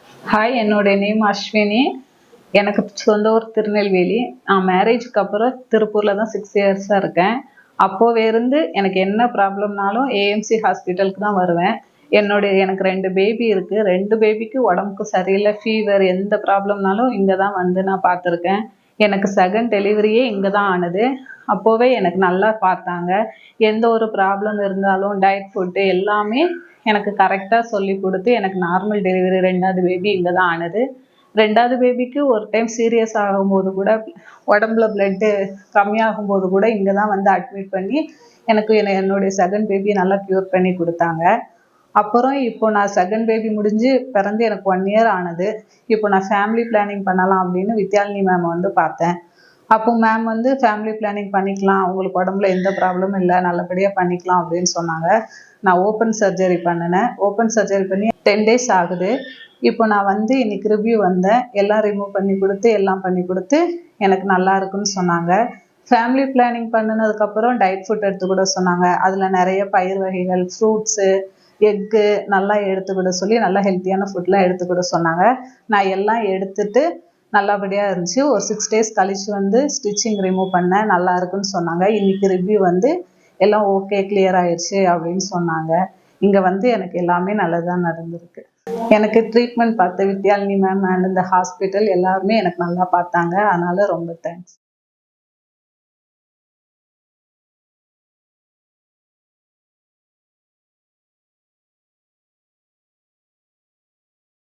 Hi, என்னோட name Ashwini. எனக்கு சொந்த ஊர் திருநெல்வேலி. நான் மேரேஜுக்கு அப்புறம் திருப்பூரில் தான் 6 இயர்ஸாக இருக்கேன். அப்போவே இருந்து எனக்கு என்ன ப்ராப்ளம்னாலும் ஏஎம்சி ஹாஸ்பிட்டலுக்கு தான் வருவேன். எனக்கு 2 பேபி இருக்குது. 2 பேபிக்கு உடம்புக்கு சரியில்லை, ஃபீவர், எந்த ப்ராப்ளம்னாலும் இங்கே தான் வந்து நான் பார்த்துருக்கேன். எனக்கு செகண்ட் டெலிவரியே இங்கே தான் ஆனது. அப்போவே எனக்கு நல்லா பார்த்தாங்க. எந்த ஒரு ப்ராப்ளம் இருந்தாலும் டயட் ஃபுட்டு எல்லாமே எனக்கு கரெக்டாக சொல்லி கொடுத்து எனக்கு நார்மல் டெலிவரி 2வது பேபி இங்கே தான் ஆனது. 2வது பேபிக்கு ஒரு டைம் சீரியஸ் ஆகும்போது கூட உடம்புல பிளட்டு கம்மியாகும்போது கூட இங்கே தான் வந்து அட்மிட் பண்ணி எனக்கு என்னுடைய செகண்ட் பேபி நல்லா க்யூர் பண்ணி கொடுத்தாங்க. அப்புறம் இப்போ நான் செகண்ட் பேபி முடிஞ்சு பிறந்து எனக்கு 1 இயர் ஆனது. இப்போ நான் ஃபேமிலி பிளானிங் பண்ணலாம் அப்படின்னு வித்யாலினி மேம் வந்து பார்த்தேன். அப்போ மேம் வந்து ஃபேமிலி பிளானிங் பண்ணிக்கலாம், உங்களுக்கு உடம்புல எந்த ப்ராப்ளமும் இல்லை, நல்லபடியாக பண்ணிக்கலாம் அப்படின்னு சொன்னாங்க. நான் ஓப்பன் சர்ஜரி பண்ணினேன். ஓப்பன் சர்ஜரி பண்ணி 10 டேஸ் ஆகுது. இப்போ நான் வந்து இன்னைக்கு ரிவ்யூ வந்தேன். எல்லாம் ரிமூவ் பண்ணி கொடுத்து எல்லாம் பண்ணி கொடுத்து எனக்கு நல்லா இருக்குன்னு சொன்னாங்க. ஃபேமிலி பிளானிங் பண்ணினதுக்கப்புறம் டயட் ஃபுட் எடுத்துக்கூட சொன்னாங்க. அதில் நிறைய பயிர் வகைகள், ஃப்ரூட்ஸு, எக்கு நல்லா எடுத்துக்கிட சொல்லி நல்லா ஹெல்த்தியான ஃபுட்லாம் எடுத்துக்கிட சொன்னாங்க. நான் எல்லாம் எடுத்துட்டு நல்லபடியாக இருந்துச்சு. ஒரு 6 டேஸ் கழிச்சு வந்து ஸ்டிச்சிங் ரிமூவ் பண்ணேன். நல்லா இருக்குன்னு சொன்னாங்க. இன்னைக்கு ரிவ்யூ வந்து எல்லாம் ஓகே, கிளியர் ஆயிடுச்சு அப்படின்னு சொன்னாங்க. இங்கே வந்து எனக்கு எல்லாமே நல்லதாக நடந்திருக்கு. எனக்கு ட்ரீட்மெண்ட் பார்த்த வித்யாலினி மேம் அண்ட் இந்த ஹாஸ்பிட்டல் எல்லாருமே எனக்கு நல்லா பார்த்தாங்க. அதனால ரொம்ப தேங்க்ஸ்.